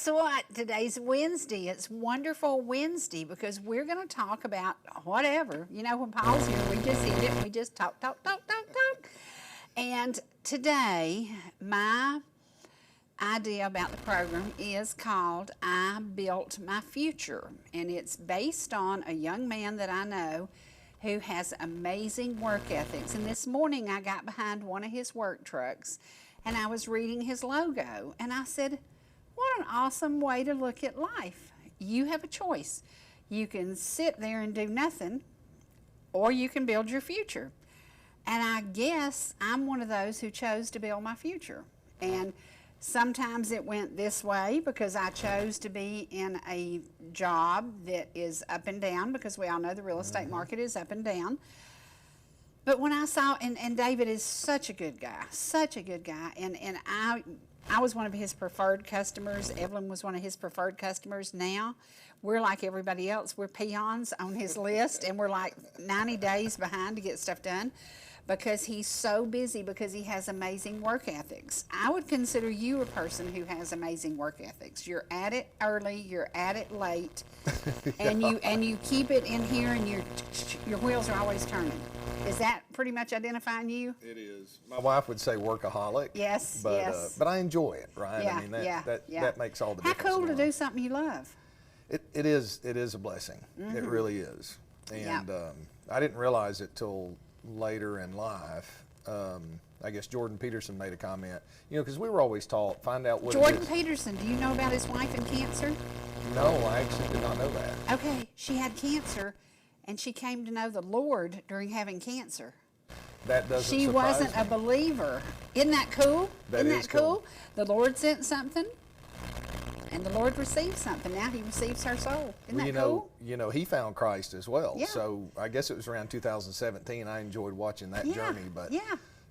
guess what? Today's Wednesday. It's Wonderful Wednesday because we're going to talk about whatever. You know, when Paul's here, we just hit it. We just talk. And today, my idea about the program is called I Built My Future. And it's based on a young man that I know who has amazing work ethics. And this morning, I got behind one of his work trucks and I was reading his logo. And I said, what an awesome way to look at life. You have a choice. You can sit there and do nothing, or you can build your future. And I guess I'm one of those who chose to build my future. And sometimes it went this way because I chose to be in a job that is up and down, because we all know the real estate market is up and down. But when I saw, and David is such a good guy, and I was one of his preferred customers. Evelyn was one of his preferred customers. Now, we're like everybody else. We're peons on his list, and we're like 90 days behind to get stuff done because he's so busy, because he has amazing work ethics. I would consider you a person who has amazing work ethics. You're at it early, you're at it late, and you keep it in here, and your wheels are always turning. Is that pretty much identifying you? It is. My wife would say workaholic. Yes, but, yes. But I enjoy it, right? Yeah, I mean, that makes all the difference. How cool to do something you love. It is a blessing. It really is. And I didn't realize it till later in life. I guess Jordan Peterson made a comment, because we were always taught, find out what Jordan it is. Peterson, do you know about his wife and cancer? No, I actually did not know that. Okay, she had cancer, and she came to know the Lord during having cancer. That doesn't She surprise wasn't me. a believer. Isn't that cool? That Isn't is that cool? cool. The Lord sent something, and the Lord received something. Now he receives her soul. Isn't that cool? He found Christ as well. Yeah. So I guess it was around 2017. I enjoyed watching that journey, but yeah.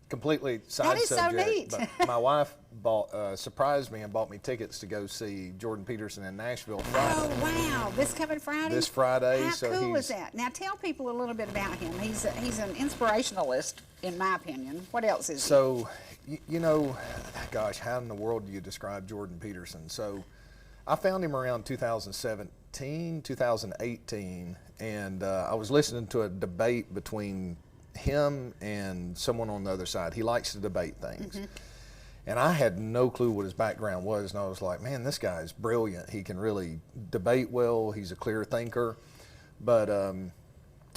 Completely side That is subject. so neat. But my wife surprised me and bought me tickets to go see Jordan Peterson in Nashville Friday. Oh, wow. This coming Friday? This Friday. How so cool is that? Now, tell people a little bit about him. He's an inspirationalist, in my opinion. What else is So, gosh, how in the world do you describe Jordan Peterson? So, I found him around 2017, 2018, and I was listening to a debate between him and someone on the other side. He likes to debate things. And I had no clue what his background was, and I was like, man, this guy's brilliant. He can really debate well. He's a clear thinker. But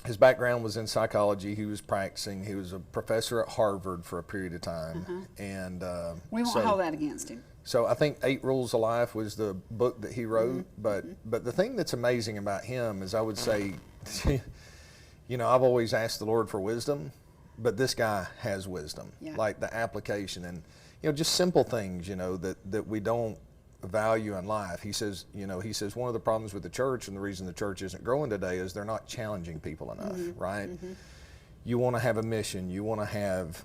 his background was in psychology. He was practicing. He was a professor at Harvard for a period of time. And we won't hold that against him. So I think 8 Rules of Life was the book that he wrote. But the thing that's amazing about him is, I would say, I've always asked the Lord for wisdom, but this guy has wisdom, like the application and, just simple things, that we don't value in life. He says one of the problems with the church, and the reason the church isn't growing today, is they're not challenging people enough, right? You want to have a mission. You want to have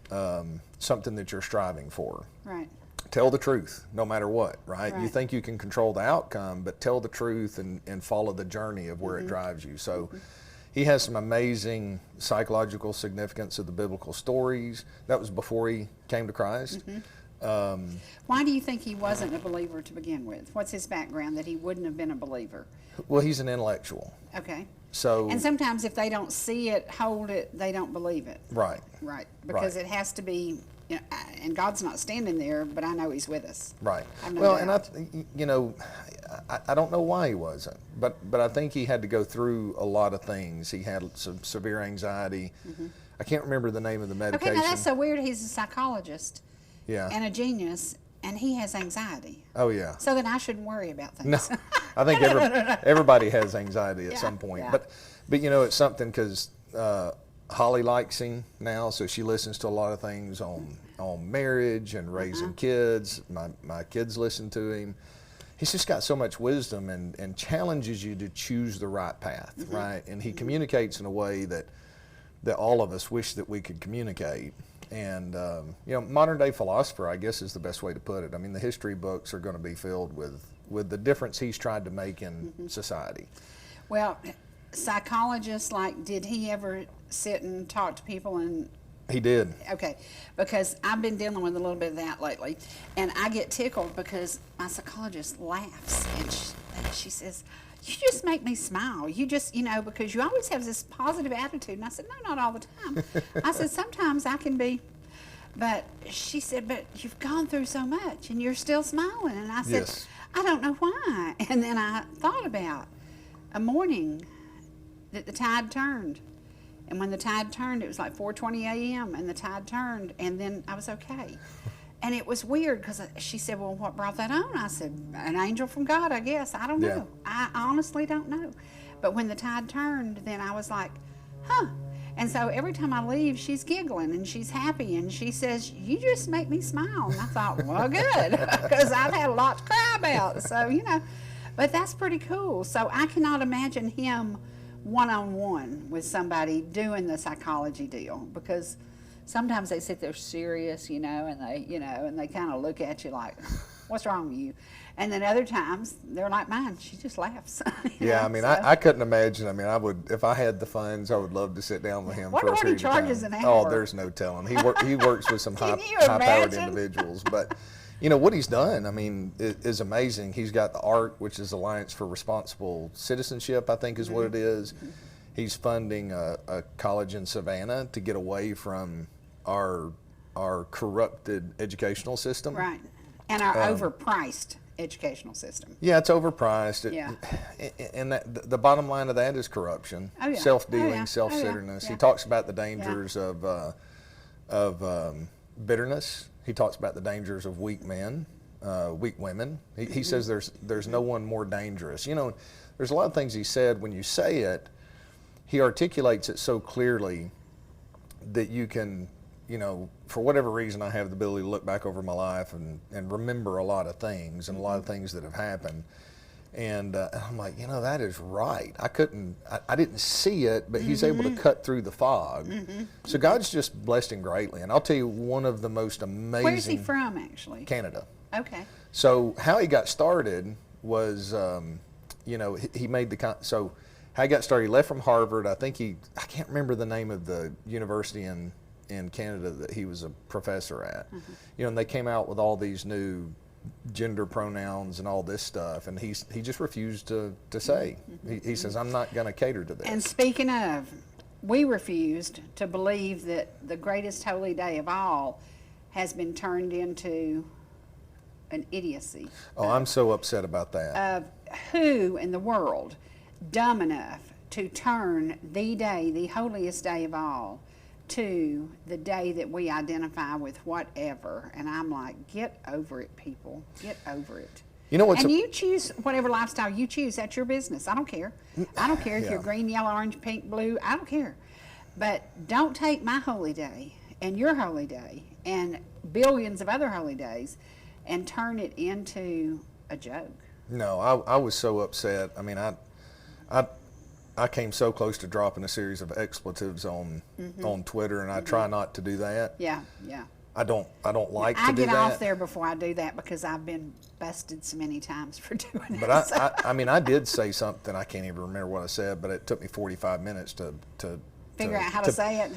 something that you're striving for. Right. Tell the truth, no matter what, right? You think you can control the outcome, but tell the truth and follow the journey of where it drives you. So he has some amazing psychological significance of the biblical stories. That was before he came to Christ. Why do you think he wasn't a believer to begin with? What's his background that he wouldn't have been a believer? Well, he's an intellectual. Okay. So. And sometimes if they don't see it, hold it, they don't believe it. Right. Right. Because it has to be, and God's not standing there, but I know he's with us. Right. No and I don't know why he wasn't, but I think he had to go through a lot of things. He had some severe anxiety. I can't remember the name of the medication. Okay, now that's so weird. He's a psychologist. Yeah. And a genius, and he has anxiety. Oh, yeah. So then I shouldn't worry about things. No, I think everybody has anxiety at some point. Yeah. But it's something, because Holly likes him now, so she listens to a lot of things on marriage and raising kids. My kids listen to him. He's just got so much wisdom and challenges you to choose the right path, right? And he communicates in a way that all of us wish that we could communicate. And, modern day philosopher, I guess, is the best way to put it. I mean, the history books are going to be filled with the difference he's tried to make in society. Well, psychologists, did he ever sit and talk to people and He did. Okay, because I've been dealing with a little bit of that lately, and I get tickled because my psychologist laughs and she says, "You just make me smile. You just, because you always have this positive attitude." And I said, "No, not all the time." I said, "Sometimes I can be," but she said, "But you've gone through so much and you're still smiling." And I said, Yes. "I don't know why." And then I thought about a morning that the tide turned. And when the tide turned, it was like 4:20 a.m. and the tide turned, and then I was okay. And it was weird because she said, "Well, what brought that on?" I said, "An angel from God, I guess. I don't know. I honestly don't know." But when the tide turned, then I was like, "Huh." And so every time I leave, she's giggling and she's happy, and she says, "You just make me smile." And I thought, well, good, because I've had a lot to cry about. So, but that's pretty cool. So I cannot imagine him one-on-one with somebody doing the psychology deal, because sometimes they sit there serious, and they kind of look at you like, "What's wrong with you?" And then other times they're like mine. She just laughs. Yeah, I mean, so. I couldn't imagine. I mean, I would, if I had the funds, I would love to sit down with him for a What he period of charges time. an hour? Oh, there's no telling. He works with some Can you high-powered imagine? individuals, but what he's done, I mean, is amazing. He's got the ARC, which is Alliance for Responsible Citizenship, I think is what it is. He's funding a college in Savannah to get away from our corrupted educational system. Right. And our overpriced educational system. Yeah, it's overpriced. Yeah. And the bottom line of that is corruption, Oh, yeah. self-dealing, Oh, yeah. self-centeredness. Oh, yeah. He talks about the dangers of bitterness. He talks about the dangers of weak men, weak women. He says there's no one more dangerous. There's a lot of things he said. When you say it, he articulates it so clearly that you can, for whatever reason, I have the ability to look back over my life and remember a lot of things and a lot of things that have happened. And I'm like, that is right. I didn't see it, but he's able to cut through the fog. So God's just blessed him greatly. And I'll tell you, one of the most amazing. Where's he from, actually? Canada. Okay. So how he got started was, he made so how he got started, he left from Harvard. I can't remember the name of the university in Canada that he was a professor at. And they came out with all these new gender pronouns and all this stuff, and he just refused to say. He says, "I'm not going to cater to this." And speaking of, we refused to believe that the greatest holy day of all has been turned into an idiocy. Oh, I'm so upset about that. Of who in the world dumb enough to turn the day, the holiest day of all, to the day that we identify with whatever. And I'm like, get over it, people. Get over it. And you choose whatever lifestyle you choose. That's your business. I don't care. I don't care if you're green, yellow, orange, pink, blue. I don't care. But don't take my holy day and your holy day and billions of other holy days and turn it into a joke. No, I was so upset. I mean, I came so close to dropping a series of expletives on Twitter, and I try not to do that. Yeah. I don't like to do that. I get off there before I do that because I've been busted so many times for doing it. But I did say something. I can't even remember what I said, but it took me 45 minutes to figure out how to say it.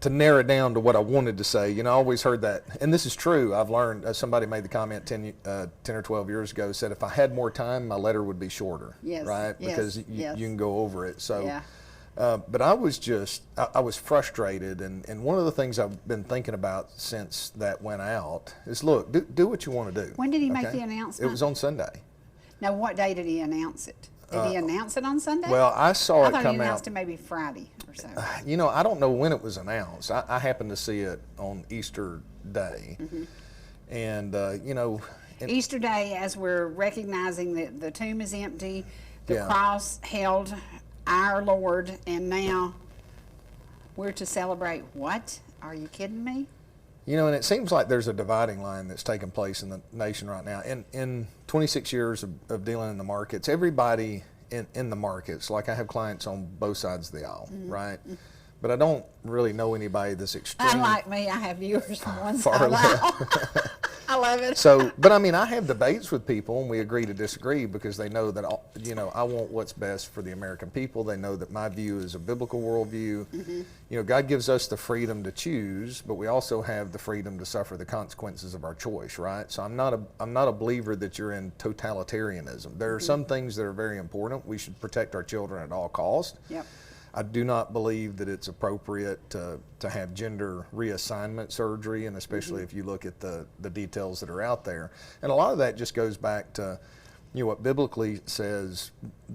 To narrow it down to what I wanted to say. I always heard that, and this is true. I've learned, somebody made the comment 10 or 12 years ago, said if I had more time, my letter would be shorter, yes, right? Yes, because you can go over it. So, yeah. But I was frustrated, and one of the things I've been thinking about since that went out is, look, do what you want to do. When did he make the announcement? It was on Sunday. Now, what day did he announce it? Did he announce it on Sunday? Well, I saw it come out. I thought he announced it maybe Friday or so. I don't know when it was announced. I happened to see it on Easter Day. And, Easter Day, as we're recognizing that the tomb is empty, the cross held our Lord, and now we're to celebrate what? Are you kidding me? And it seems like there's a dividing line that's taking place in the nation right now. In 26 years of dealing in the markets, everybody in the markets, like I have clients on both sides of the aisle, right? But I don't really know anybody that's extreme. Unlike me, I have viewers on one far side of the left. aisle. I love it. So, but I mean, I have debates with people, and we agree to disagree because they know that, I want what's best for the American people. They know that my view is a biblical worldview. God gives us the freedom to choose, but we also have the freedom to suffer the consequences of our choice, right? So I'm not a believer that you're in totalitarianism. There are some things that are very important. We should protect our children at all costs. Yep. I do not believe that it's appropriate to have gender reassignment surgery, and especially if you look at the details that are out there. And a lot of that just goes back to what biblically says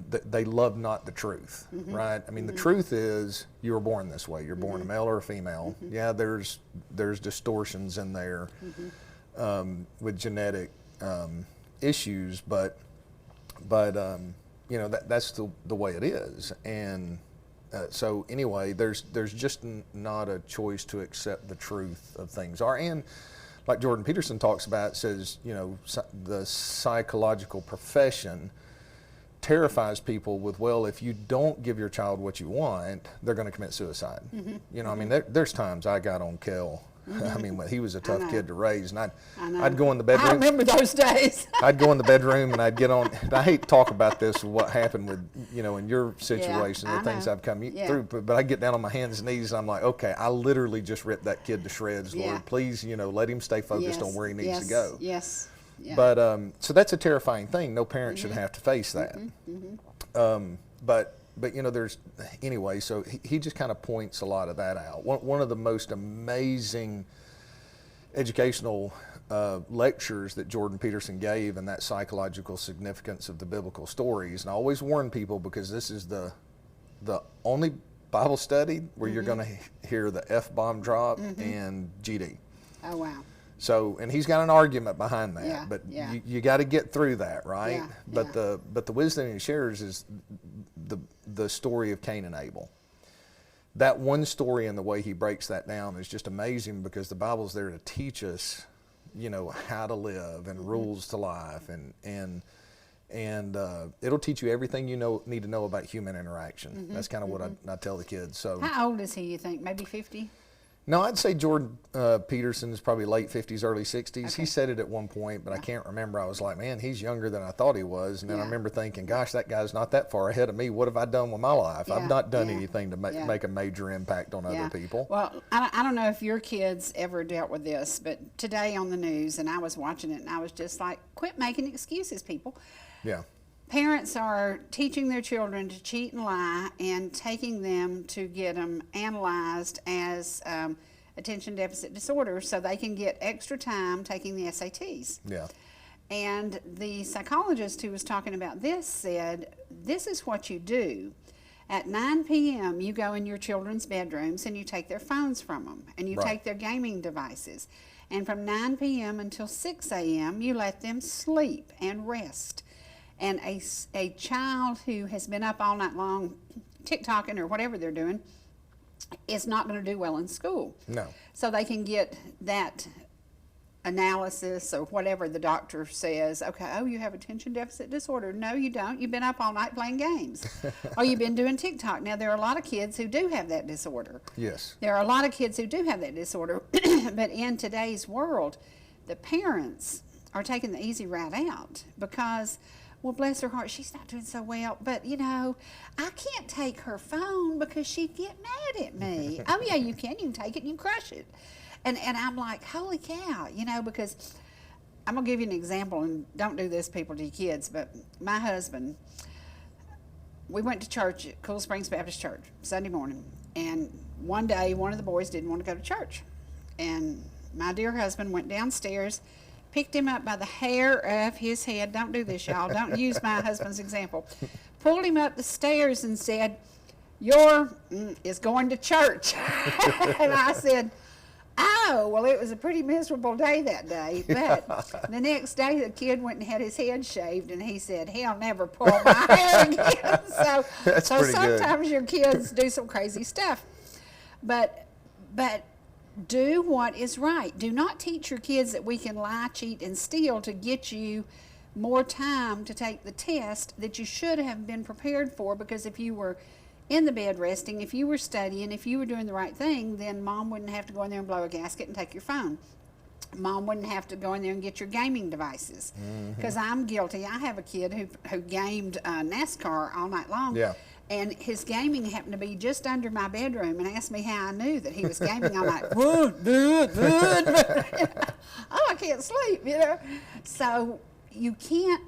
that they love not the truth, right? I mean, the truth is you were born this way. You're born a male or a female. Yeah, there's distortions in there with genetic issues, but that's the way it is. And so anyway, there's just not a choice to accept the truth of things are. And like Jordan Peterson talks about, it says, the psychological profession terrifies people with, well, if you don't give your child what you want, they're going to commit suicide. I mean, there's times I got on Kel. I mean, he was a tough kid to raise, and I'd go in the bedroom. I remember those days. I'd go in the bedroom and I'd get on. I hate to talk about this, what happened with, in your situation, the things I've come through, but I get down on my hands and knees and I'm like, okay, I literally just ripped that kid to shreds. Lord, please, let him stay focused on where he needs to go. Yes. Yeah. But so that's a terrifying thing. No parent should have to face that. But there's, anyway, so he just kind of points a lot of that out. One of the most amazing educational lectures that Jordan Peterson gave, and that psychological significance of the biblical stories. And I always warn people, because this is the only Bible study where you're going to hear the F-bomb drop and GD. Oh, wow. So, and he's got an argument behind that, but you got to get through that, right? But the wisdom he shares is the story of Cain and Abel. That one story and the way he breaks that down is just amazing, because the Bible's there to teach us, how to live and rules to life, and it'll teach you everything you need to know about human interaction. That's kind of what I tell the kids. So, how old is he? You think maybe 50? No, I'd say Jordan Peterson is probably late 50s, early 60s. Okay. He said it at one point, but I can't remember. I was like, man, he's younger than I thought he was. And then I remember thinking, gosh, that guy's not that far ahead of me. What have I done with my life? I've not done anything to make a major impact on other people. Well, I don't know if your kids ever dealt with this, but today on the news, and I was watching it, and I was just like, quit making excuses, people. Yeah. Parents are teaching their children to cheat and lie and taking them to get them analyzed as attention deficit disorder so they can get extra time taking the SATs. Yeah. And the psychologist who was talking about this said, this is what you do. At 9 p.m., you go in your children's bedrooms and you take their phones from them and you take their gaming devices. And from 9 p.m. until 6 a.m., you let them sleep and rest. And a child who has been up all night long TikToking or whatever they're doing is not going to do well in school. No. So they can get that analysis or whatever the doctor says, okay, oh, you have attention deficit disorder. No, you don't. You've been up all night playing games. Or you've been doing TikTok. Now, there are a lot of kids who do have that disorder. Yes. There are a lot of kids who do have that disorder. But in today's world, the parents are taking the easy route out because, well, bless her heart, she's not doing so well. But, I can't take her phone because she'd get mad at me. Oh, yeah, you can. You can take it and you crush it. And I'm like, holy cow, because I'm going to give you an example, and don't do this, people, to your kids, but my husband, we went to church at Cool Springs Baptist Church Sunday morning, and one day one of the boys didn't want to go to church. And my dear husband went downstairs, picked him up by the hair of his head. Don't do this, y'all. Don't use my husband's example. Pulled him up the stairs and said, "Your is going to church." And I said, oh, well, it was a pretty miserable day that day. But the next day, the kid went and had his head shaved, and he said, he'll never pull my hair again. So sometimes your kids do some crazy stuff. But do what is right. Do not teach your kids that we can lie, cheat, and steal to get you more time to take the test that you should have been prepared for, because if you were in the bed resting, if you were studying, if you were doing the right thing, then mom wouldn't have to go in there and blow a gasket and take your phone. Mom wouldn't have to go in there and get your gaming devices. Because I'm guilty. I have a kid who gamed NASCAR all night long. Yeah. And his gaming happened to be just under my bedroom, and asked me how I knew that he was gaming all night. Oh, I can't sleep, you know. So you can't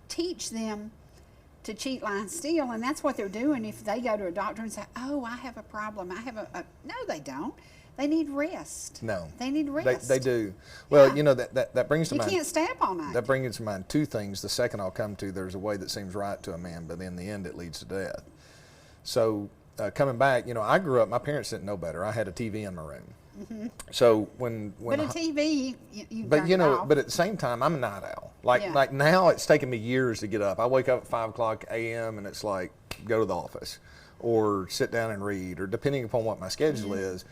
teach them to cheat, lie, and steal, and that's what they're doing if they go to a doctor and say, oh, I have a problem. I have a no, they don't. They need rest. No. They need rest. They do. Well, Yeah. you know, that brings to mind. You can't stay up all night. That brings to mind two things. The second I'll come to, there's a way that seems right to a man, but in the end it leads to death. So coming back, you know, I grew up, my parents didn't know better. I had a TV in my room. So when But a TV, you but turn you it know, off. but at the same time, I'm a night owl. Like Yeah. like now, it's taken me years to get up. I wake up at 5:00 a.m. and it's like go to the office, or sit down and read, or depending upon what my schedule is.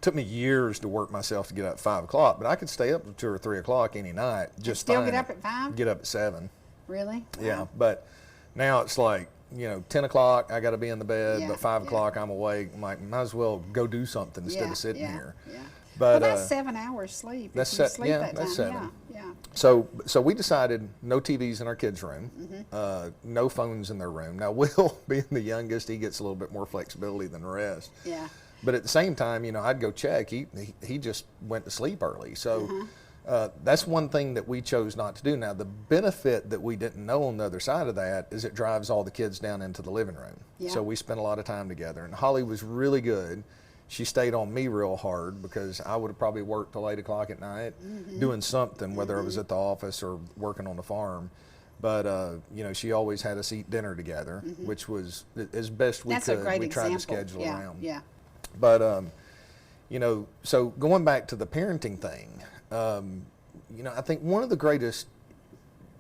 Took me years to work myself to get up at 5:00, but I could stay up till 2 or 3 o'clock any night just still fine. get up at 5? Get up at 7. Really? Yeah, Wow. but now it's like, you know, 10 o'clock, I got to be in the bed, Yeah, but 5 yeah. o'clock, I'm awake. I'm like, might as well go do something instead of sitting yeah, here. Yeah. But Well, that's 7 hours sleep. that's if you se- sleep yeah, that that's time. 7. Yeah. So we decided no TVs in our kids' room, no phones in their room. Now, Will, being the youngest, he gets a little bit more flexibility than the rest. Yeah. But at the same time, you know, I'd go check. He just went to sleep early. So that's one thing that we chose not to do. Now, the benefit that we didn't know on the other side of that is it drives all the kids down into the living room. Yeah. So we spent a lot of time together. And Holly was really good. She stayed on me real hard because I would have probably worked till 8 o'clock at night doing something, whether it was at the office or working on the farm. But, you know, she always had us eat dinner together, which was as best we That's could. a great We tried to example. schedule Yeah. around. Yeah. But, you know, so going back to the parenting thing, you know, I think one of the greatest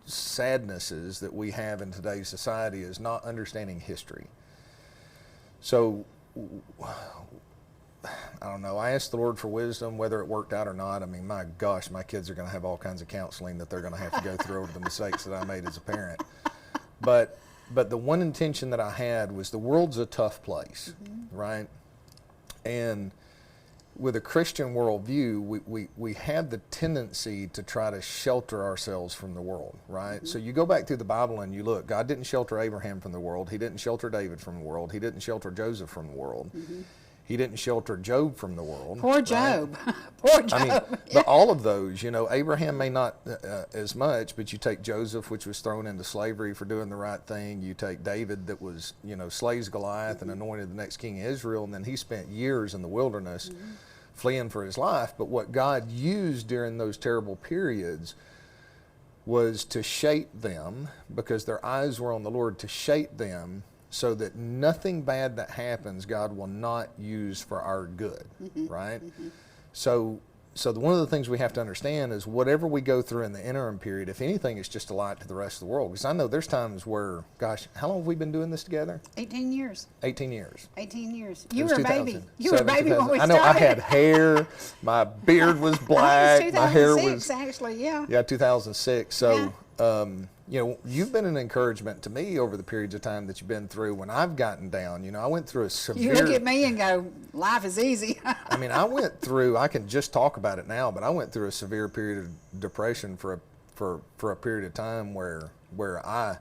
sadnesses that we have in today's society is not understanding history. So, I don't know. I asked the Lord for wisdom, whether it worked out or not. I mean, my gosh, my kids are going to have all kinds of counseling that they're going to have to go through over the mistakes that I made as a parent. But the one intention that I had was the world's a tough place, right? And with a Christian worldview, we have the tendency to try to shelter ourselves from the world, right? So you go back through the Bible and you look, God didn't shelter Abraham from the world. He didn't shelter David from the world. He didn't shelter Joseph from the world. He didn't shelter Job from the world. Poor right? Job. Poor Job. I mean, but all of those, you know, Abraham may not as much, but you take Joseph, which was thrown into slavery for doing the right thing. You take David, that was, you know, slays Goliath and anointed the next king of Israel, and then he spent years in the wilderness fleeing for his life. But what God used during those terrible periods was to shape them, because their eyes were on the Lord, to shape them so that nothing bad that happens, God will not use for our good, right? So one of the things we have to understand is whatever we go through in the interim period, if anything, it's just a light to the rest of the world. Because I know there's times where, gosh, how long have we been doing this together? 18 years. 18 years. 18 years. It You was were a 2000. baby. You were a baby when we I know, started. I had hair, my beard was black, It was my hair 2006, was, actually, yeah. yeah, 2006. So, you know, you've been an encouragement to me over the periods of time that you've been through when I've gotten down. You know, I went through a severe... You look at me and go, life is easy. I mean, I went through, I can just talk about it now, but I went through a severe period of depression for a period of time where I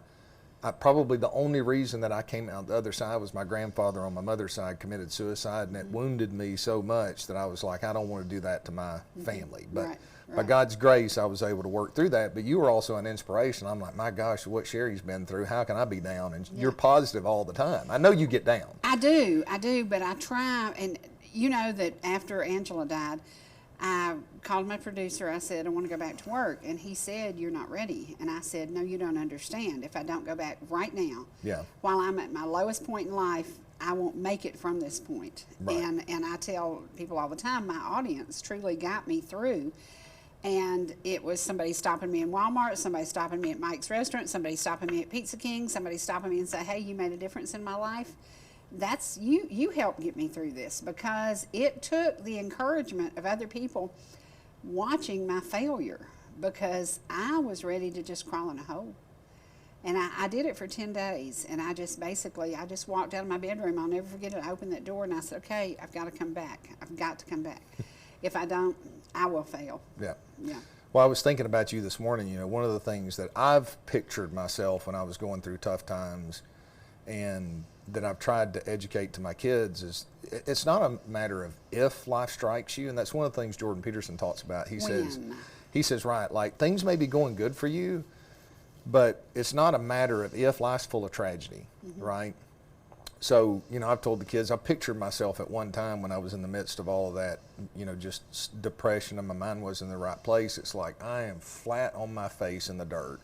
probably the only reason that I came out the other side was my grandfather on my mother's side committed suicide, and it wounded me so much that I was like, I don't want to do that to my family. But by God's grace, I was able to work through that. But you were also an inspiration. I'm like, my gosh, what Cherie's been through, how can I be down? And you're positive all the time. I know you get down. I do, but I try, and you know that after Angela died, I called my producer. I said, I want to go back to work. And he said, you're not ready. And I said, no, you don't understand. If I don't go back right now, while I'm at my lowest point in life, I won't make it from this point. Right. And I tell people all the time, my audience truly got me through. And it was somebody stopping me in Walmart, somebody stopping me at Mike's restaurant, somebody stopping me at Pizza King, somebody stopping me and say, hey, you made a difference in my life. That's you helped get me through this, because it took the encouragement of other people watching my failure, because I was ready to just crawl in a hole. And I did it for 10 days, and I just walked out of my bedroom. I'll never forget it. I opened that door and I said, okay, I've got to come back. I've got to come back. If I don't, I will fail. Yeah. Yeah. Well, I was thinking about you this morning. You know, one of the things that I've pictured myself when I was going through tough times and that I've tried to educate to my kids is it's not a matter of if life strikes you. And that's one of the things Jordan Peterson talks about. He says, right, like things may be going good for you, but it's not a matter of if. Life's full of tragedy, right? So, you know, I've told the kids, I pictured myself at one time when I was in the midst of all of that, you know, just depression and my mind wasn't in the right place. It's like I am flat on my face in the dirt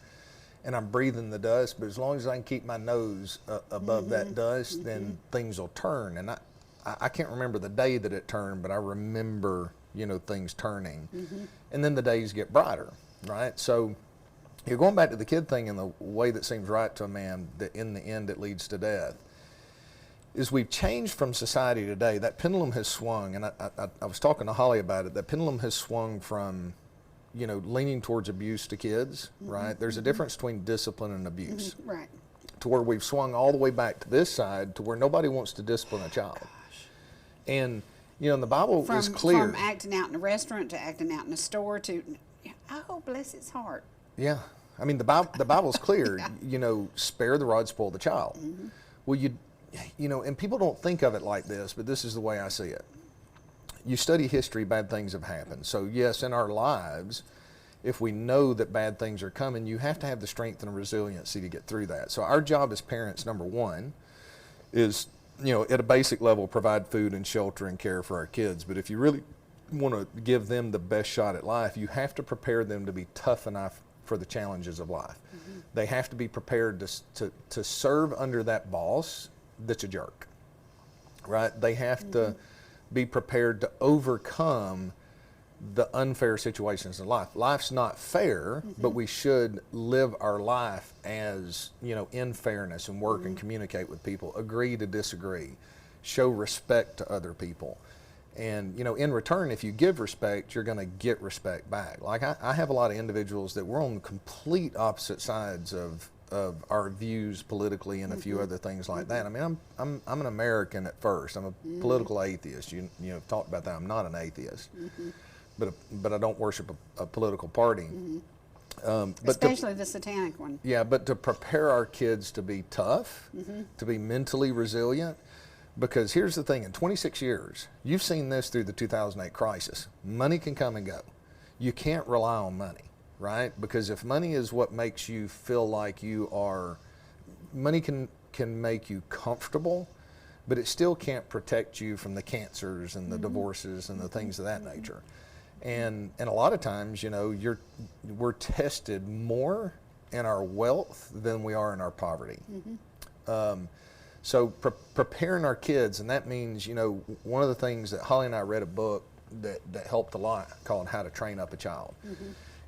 and I'm breathing the dust, but as long as I can keep my nose above that dust, then things will turn. And I can't remember the day that it turned, but I remember, you know, things turning. And then the days get brighter, right? So you're going back to the kid thing in the way that seems right to a man, that in the end it leads to death. Is we've changed from society today. That pendulum has swung, and I was talking to Holly about it. That pendulum has swung from, you know, leaning towards abuse to kids, right? There's a difference between discipline and abuse. Right. To where we've swung all the way back to this side, to where nobody wants to discipline a child. And, you know, and the Bible is clear. From acting out in a restaurant to acting out in a store to, oh, bless its heart. Yeah. I mean, the Bible's clear, you know, spare the rod, spoil the child. Well, you know, and people don't think of it like this, but this is the way I see it. You study history, bad things have happened. So yes, in our lives, if we know that bad things are coming, you have to have the strength and resiliency to get through that. So our job as parents, number one, is, you know, at a basic level, provide food and shelter and care for our kids. But if you really want to give them the best shot at life, you have to prepare them to be tough enough for the challenges of life. They have to be prepared to serve under that boss that's a jerk, right? They have to be prepared to overcome the unfair situations in life. Life's not fair, but we should live our life as, you know, in fairness and work and communicate with people, agree to disagree, show respect to other people. And, you know, in return, if you give respect, you're going to get respect back. Like I have a lot of individuals that we're on complete opposite sides of our views politically and a few other things like that. I mean, I'm an American at first. I'm a political atheist. You know, talked about that. I'm not an atheist, but I don't worship a political party. But especially the satanic one. Yeah, but to prepare our kids to be tough, to be mentally resilient, because here's the thing: in 26 years, you've seen this through the 2008 crisis. Money can come and go. You can't rely on money. Right? Because if money is what makes you feel like money can make you comfortable, but it still can't protect you from the cancers and the divorces and the things of that nature. And a lot of times, you know, we're tested more in our wealth than we are in our poverty. So preparing our kids, and that means, you know, one of the things that Holly and I read a book that helped a lot called How to Train Up a Child.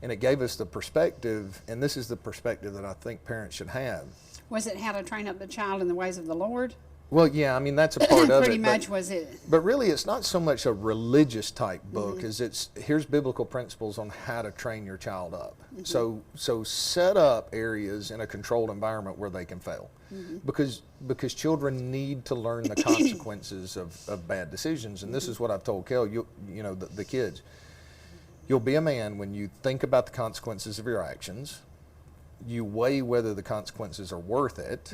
And it gave us the perspective, and this is the perspective that I think parents should have. Was it How to Train Up the Child in the Ways of the Lord? Well, yeah, I mean, that's a part of it. Pretty much was it. But really, it's not so much a religious type book as here's biblical principles on how to train your child up. So set up areas in a controlled environment where they can fail. Because children need to learn the consequences of bad decisions. And this is what I've told Kel, you know, the kids. You'll be a man when you think about the consequences of your actions, you weigh whether the consequences are worth it,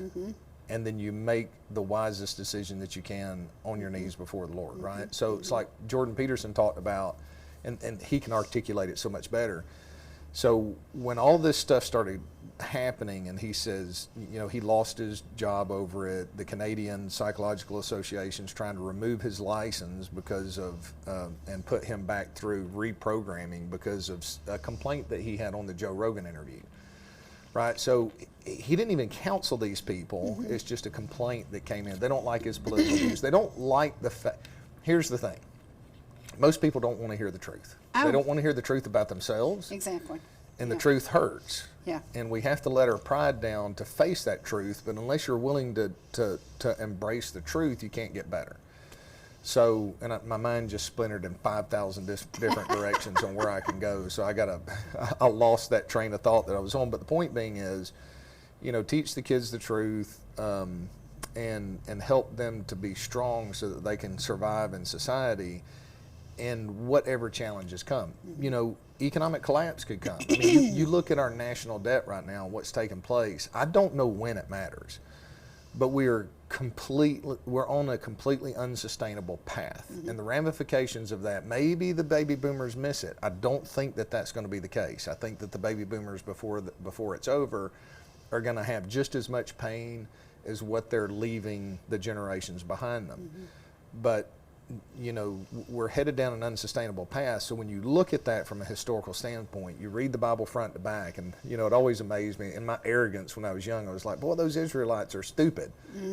and then you make the wisest decision that you can on your knees before the Lord, right? So it's like Jordan Peterson talked about, and he can articulate it so much better. So when all this stuff started happening, and he says, you know, he lost his job over it, the Canadian Psychological Association's trying to remove his license because of, and put him back through reprogramming because of a complaint that he had on the Joe Rogan interview, right? So he didn't even counsel these people. It's just a complaint that came in. They don't like his political views. They don't like the fact. Here's the thing. Most people don't want to hear the truth. They don't want to hear the truth about themselves. Exactly. And the truth hurts. Yeah. And we have to let our pride down to face that truth. But unless you're willing to embrace the truth, you can't get better. So, and my mind just splintered in 5,000 different directions on where I can go. So I lost that train of thought that I was on. But the point being is, you know, teach the kids the truth, and help them to be strong so that they can survive in society. and whatever challenges come. You know, economic collapse could come. I mean, you look at our national debt right now, what's taking place. I don't know when it matters, but we're on a completely unsustainable path. And the ramifications of that, maybe the baby boomers miss it. I don't think that that's going to be the case. I think that the baby boomers before it's over are going to have just as much pain as what they're leaving the generations behind them. But you know, we're headed down an unsustainable path. So when you look at that from a historical standpoint, you read the Bible front to back, and you know, it always amazed me. In my arrogance when I was young, I was like, boy, those Israelites are stupid,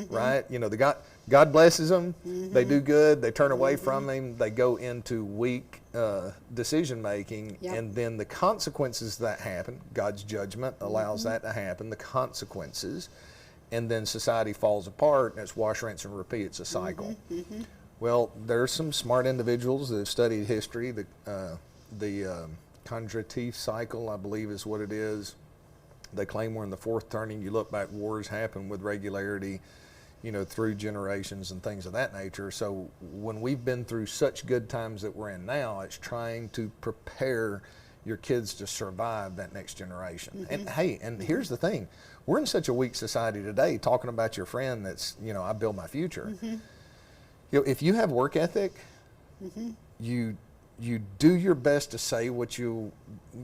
right? You know, God blesses them, they do good, they turn away from Him, they go into weak decision making, and then the consequences that happen, God's judgment allows that to happen, the consequences, and then society falls apart, and it's wash, rinse, and repeat. It's a cycle. Well, there's some smart individuals that have studied history. The Kondratiev cycle, I believe, is what it is. They claim we're in the fourth turning. You look back, wars happen with regularity, you know, through generations and things of that nature. So when we've been through such good times that we're in now, it's trying to prepare your kids to survive that next generation. And hey, and here's the thing. We're in such a weak society today, talking about your friend that's, you know, I build my future. You know, if you have work ethic, you do your best to say what you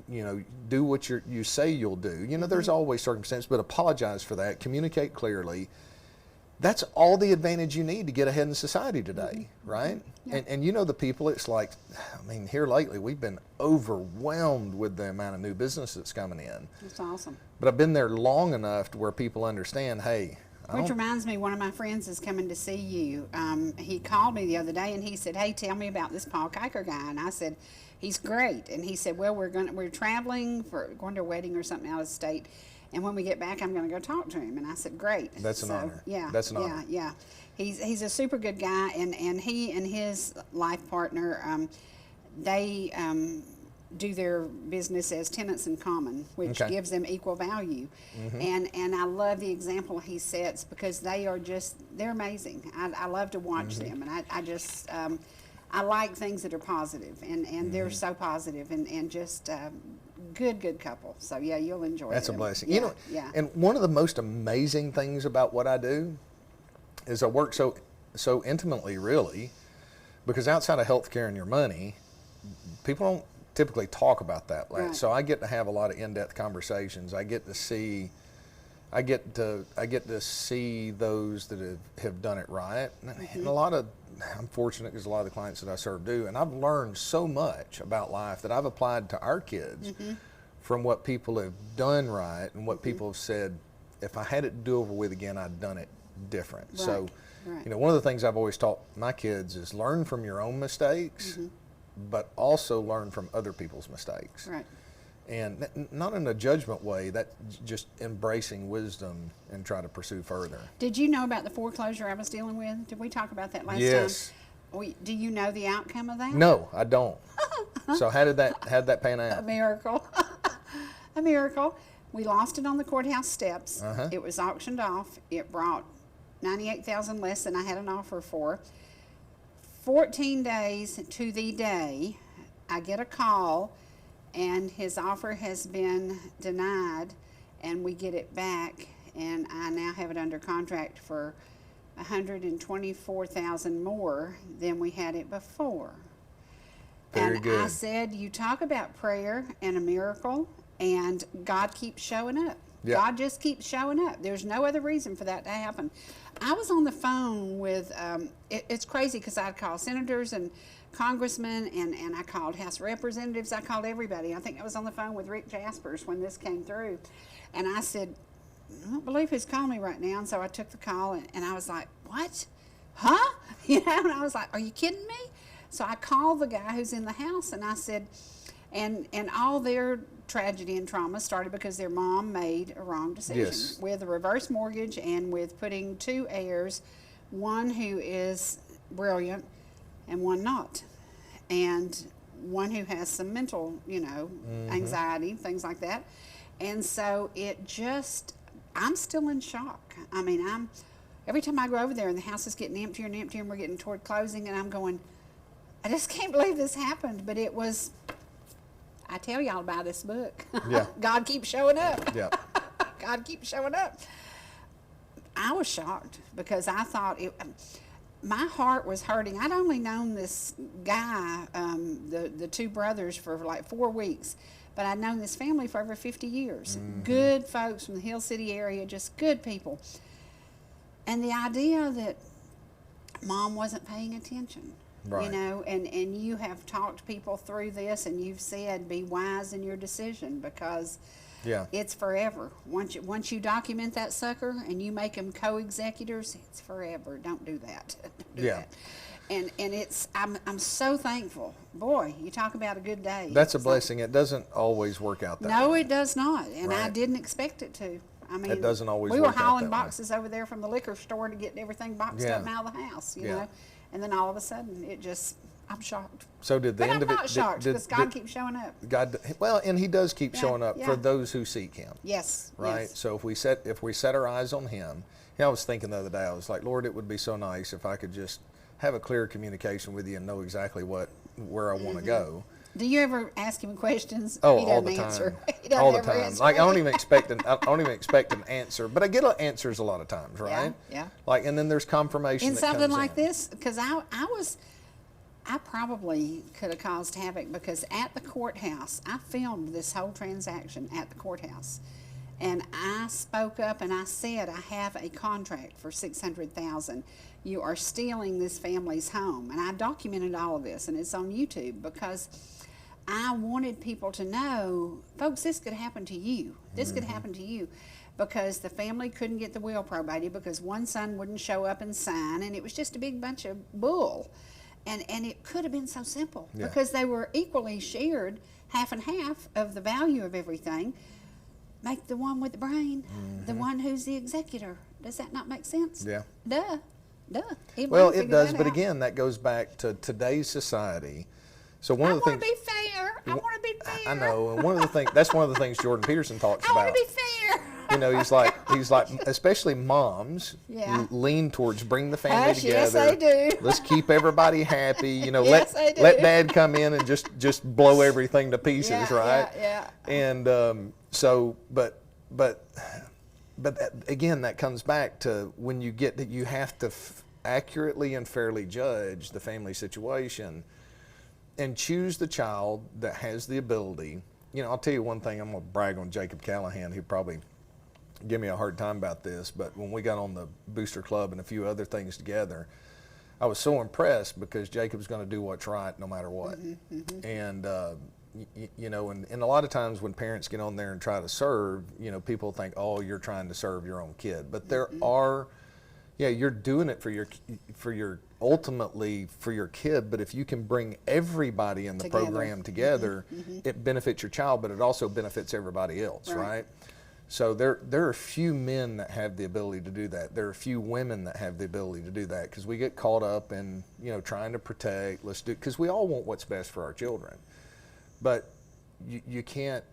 know, do what you say you'll do. You know, there's always circumstances, but apologize for that. Communicate clearly. That's all the advantage you need to get ahead in society today, right? And you know the people, it's like, I mean, here lately we've been overwhelmed with the amount of new business that's coming in. That's awesome. But I've been there long enough to where people understand, hey, which reminds me, one of my friends is coming to see you. He called me the other day and he said, hey, tell me about this Paul Kiker guy. And I said, he's great. And he said, well, we're traveling going to a wedding or something out of state. And when we get back, I'm going to go talk to him. And I said, great. That's an honor. Yeah. That's an honor. Yeah. He's a super good guy. And he and his life partner, they do their business as tenants in common, which gives them equal value. And I love the example he sets because they're amazing. I love to watch them, and I just I like things that are positive, and they're so positive and just good couple. So yeah, you'll enjoy it. That's a blessing. You know, and one of the most amazing things about what I do is I work so intimately, really, because outside of healthcare and your money, people don't typically talk about that. Right. So I get to have a lot of in-depth conversations. I get to see those that have done it right. And I'm fortunate because a lot of the clients that I serve do, and I've learned so much about life that I've applied to our kids from what people have done right and what people have said, if I had it to do over with again, I'd done it different. Right. So, you know, one of the things I've always taught my kids is learn from your own mistakes, but also learn from other people's mistakes. Right. And not in a judgment way, that's just embracing wisdom and try to pursue further. Did you know about the foreclosure I was dealing with? Did we talk about that last time? Yes. Do you know the outcome of that? No, I don't. So how did that pan out? A miracle. A miracle. We lost it on the courthouse steps. It was auctioned off. It brought $98,000 less than I had an offer for. 14 days to the day, I get a call, and his offer has been denied, and we get it back, and I now have it under contract for $124,000 more than we had it before. Very good. I said, you talk about prayer and a miracle, and God keeps showing up. Yep. God just keeps showing up. There's no other reason for that to happen. I was on the phone with, it's crazy because I'd call senators and congressmen, and I called House representatives. I called everybody. I think I was on the phone with Rick Jaspers when this came through. And I said, I don't believe he's calling me right now. And so I took the call, and I was like, what? Huh? You know, and I was like, are you kidding me? So I called the guy who's in the house, and I said, and all their tragedy and trauma started because their mom made a wrong decision with a reverse mortgage and with putting two heirs, one who is brilliant and one not, and one who has some mental, anxiety, things like that. And so I'm still in shock. I mean, every time I go over there and the house is getting emptier and emptier and we're getting toward closing, and I'm going, I just can't believe this happened, but it was, I tell y'all about this book. Yeah. God keeps showing up. Yeah. God keeps showing up. I was shocked because I thought my heart was hurting. I'd only known this guy, the two brothers, for like 4 weeks, but I'd known this family for over 50 years. Good folks from the Hill City area, just good people. And the idea that Mom wasn't paying attention, Right. you know, and you have talked people through this, and you've said be wise in your decision because Yeah. it's forever. Once you document that sucker and you make them co-executors, it's forever. Don't do that. Don't do Yeah. that. And it's I'm so thankful. Boy, you talk about a good day. That's a It's blessing. It doesn't always work out that no, way. it does not, and I Right. didn't expect it to. I mean, It doesn't always we were work out hauling that way. boxes over there from the liquor store to get everything boxed Yeah. up and out of the house, you Yeah. know. And then all of a sudden, it just, I'm shocked. So did the But end I'm of it? not shocked because God keeps showing up. God, well, and He does keep Yeah, showing up yeah. for those who seek Him. Yes. Right. Yes. So if we set our eyes on Him, I was thinking the other day, I was like, Lord, it would be so nice if I could just have a clear communication with you and know exactly where I want to go. Do you ever ask him questions? Oh, He all doesn't the answer. time. He doesn't All the ever time. answer Like I don't me. even expect an answer, but I get answers a lot of times, right? Yeah. Like, and then there's confirmation. In that something comes like in. this, because I probably could have caused havoc because at the courthouse, I filmed this whole transaction at the courthouse. And I spoke up and I said, I have a contract for $600,000. You are stealing this family's home. And I documented all of this, and it's on YouTube because I wanted people to know, folks, this could happen to you. This could happen to you. Because the family couldn't get the will probated because one son wouldn't show up and sign, and it was just a big bunch of bull. And it could have been so simple Yeah. because they were equally shared, half and half of the value of everything. Make the one with the brain the one who's the executor. Does that not make sense? Yeah. Duh. Even Well, I it figured does, that but out. again, that goes back to today's society. So one I of the want to things be fair. I want to be fair. I know, and one of the things that's one of the things Jordan Peterson talks I want about. to be fair. You know, he's like, especially moms Yeah. lean towards bring the family Hush, together. yes, they do. Let's keep everybody happy. You know, Yes, they do. let Dad come in and just blow everything to pieces, Yeah, right? yeah, yeah. And so, but that, again, that comes back to when you get that you have to accurately and fairly judge the family situation and choose the child that has the ability. You know, I'll tell you one thing, I'm going to brag on Jacob Callahan, who probably give me a hard time about this, but when we got on the Booster Club and a few other things together, I was so impressed because Jacob's going to do what's right no matter what. And, you know, and a lot of times when parents get on there and try to serve, you know, people think, oh, you're trying to serve your own kid. But there are, yeah, you're doing it ultimately for your kid, but if you can bring everybody in the Together. program together, it benefits your child, but it also benefits everybody else, right? So there are few men that have the ability to do that. There are few women that have the ability to do that because we get caught up in, you know, trying to protect, because we all want what's best for our children. But you can't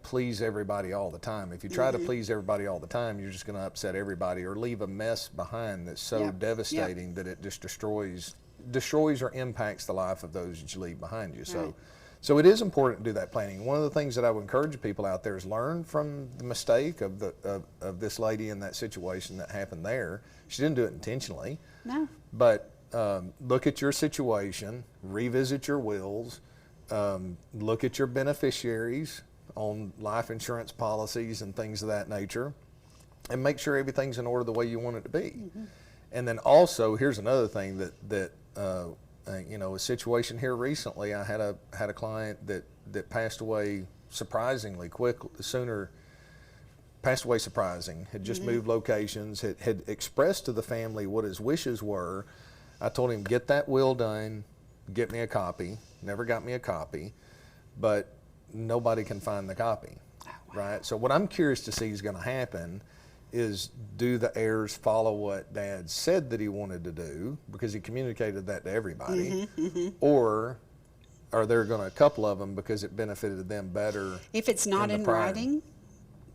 please everybody all the time. If you try to please everybody all the time, you're just going to upset everybody or leave a mess behind that's so devastating that it just destroys or impacts the life of those that you leave behind you. So it is important to do that planning. One of the things that I would encourage people out there is learn from the mistake of this lady in that situation that happened there. She didn't do it intentionally. No. But look at your situation, revisit your wills, look at your beneficiaries on life insurance policies and things of that nature, and make sure everything's in order the way you want it to be. And then also, here's another thing that you know, a situation here recently. I had a client that passed away surprisingly quickly. Passed away surprising. Had just moved locations. Had expressed to the family what his wishes were. I told him, get that will done. Get me a copy. Never got me a copy, but nobody can find the copy, right? So what I'm curious to see is going to happen is, do the heirs follow what Dad said that he wanted to do because he communicated that to everybody, or are there going to, a couple of them, because it benefited them better? If it's not in in the prior. writing,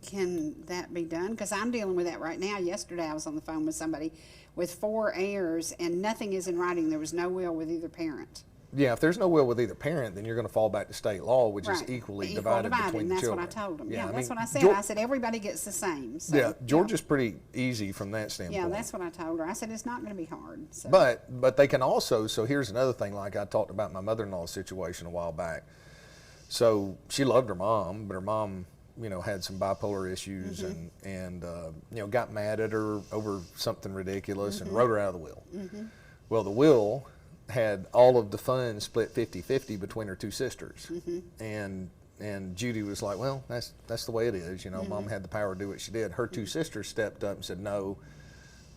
can that be done? Because I'm dealing with that right now. Yesterday I was on the phone with somebody with 4 heirs and nothing is in writing. There was no will with either parent. Yeah, if there's no will with either parent, then you're going to fall back to state law, which is Right. equally Equal divided between and the that's children. what I told them. Yeah, Yeah, I that's mean, what I said. I said everybody gets the same. So, yeah, Georgia's pretty easy from that standpoint. Yeah, that's what I told her. I said it's not going to be hard. So. But they can also, so here's another thing, like I talked about my mother-in-law's situation a while back. So she loved her mom, but her mom, you know, had some bipolar issues and you know, got mad at her over something ridiculous and wrote her out of the will. Well, the will had all of the funds split 50-50 between her two sisters. And Judy was like, well, that's the way it is. You know, Mom had the power to do what she did. Her two sisters stepped up and said, no,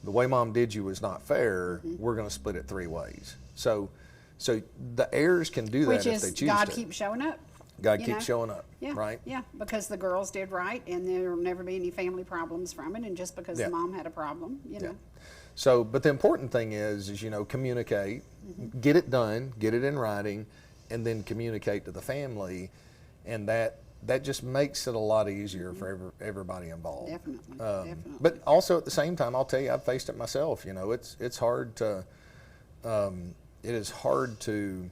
the way Mom did you was not fair. We're going to split it 3 ways. So the heirs can do that if they choose to. God keeps showing up. God keeps showing up, Yeah, right? Yeah, because the girls did right, and there will never be any family problems from it, and just because the mom had a problem, you know. So, but the important thing is, you know, communicate, get it done, get it in writing, and then communicate to the family, and that just makes it a lot easier for everybody involved. Definitely, definitely. But also at the same time, I'll tell you, I've faced it myself. You know, it's hard to, it is hard to